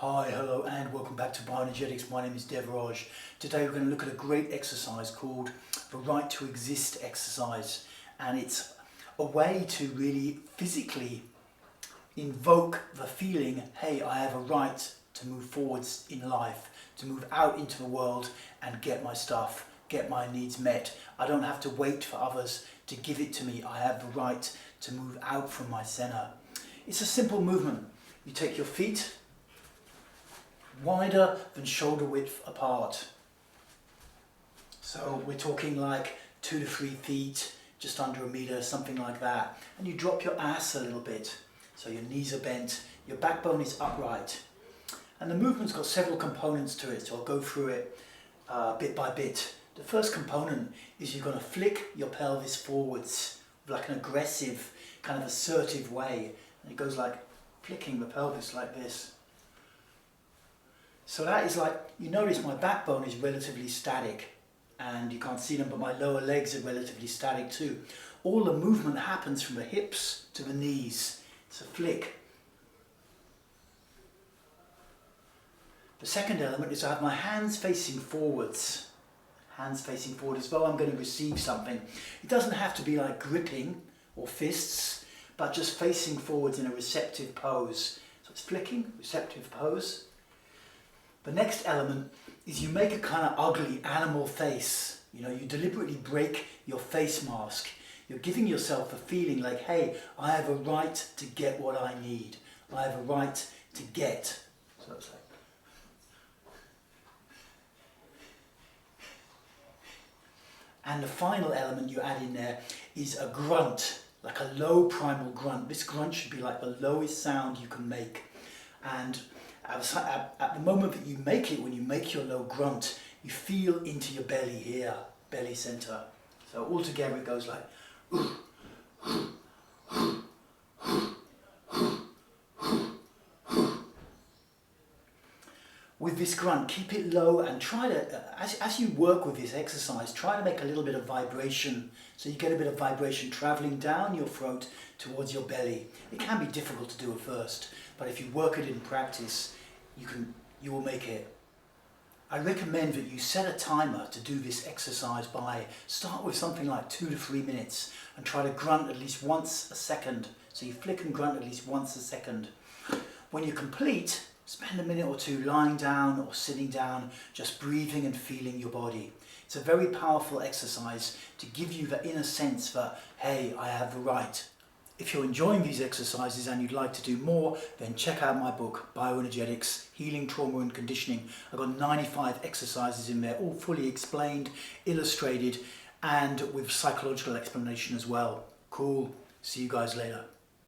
Hi, hello and welcome back to Bioenergetics. My name is Devraj. Today we're going to look at a great exercise called the Right to Exist exercise, and it's a way to really physically invoke the feeling, hey, I have a right to move forwards in life, to move out into the world and get my stuff, get my needs met. I don't have to wait for others to give it to me. I have the right to move out from my center. It's a simple movement. You take your feet wider than shoulder width apart. So we're talking like 2 to 3 feet, just under a meter, something like that. And you drop your ass a little bit. So your knees are bent, your backbone is upright. And the movement's got several components to it, so I'll go through it bit by bit. The first component is you're going to flick your pelvis forwards with like an aggressive, kind of assertive way. And it goes like flicking the pelvis like this. So that is like, you notice my backbone is relatively static and you can't see them, but my lower legs are relatively static too. All the movement happens from the hips to the knees. It's a flick. The second element is I have my hands facing forwards. Hands facing forward as though I'm going to receive something. It doesn't have to be like gripping or fists, but just facing forwards in a receptive pose. So it's flicking, receptive pose. The next element is you make a kind of ugly animal face. You know, you deliberately break your face mask. You're giving yourself a feeling like, hey, I have a right to get what I need. I have a right to get. So it's like. And the final element you add in there is a grunt, like a low primal grunt. This grunt should be like the lowest sound you can make. And at the moment that you make it, when you make your low grunt, you feel into your belly here, belly center. So all together it goes like. With this grunt, keep it low and try to, as you work with this exercise, try to make a little bit of vibration. So you get a bit of vibration traveling down your throat towards your belly. It can be difficult to do at first, but if you work it in practice, you will make it. I recommend that you set a timer to do this exercise by. Start with something like 2 to 3 minutes and try to grunt at least once a second. So you flick and grunt at least once a second. When you're complete, spend a minute or two lying down or sitting down, just breathing and feeling your body. It's a very powerful exercise to give you the inner sense that, hey, I have the right. If you're enjoying these exercises and you'd like to do more, then check out my book, Bioenergetics, Healing Trauma and Conditioning. I've got 95 exercises in there, all fully explained, illustrated, and with psychological explanation as well. Cool. See you guys later.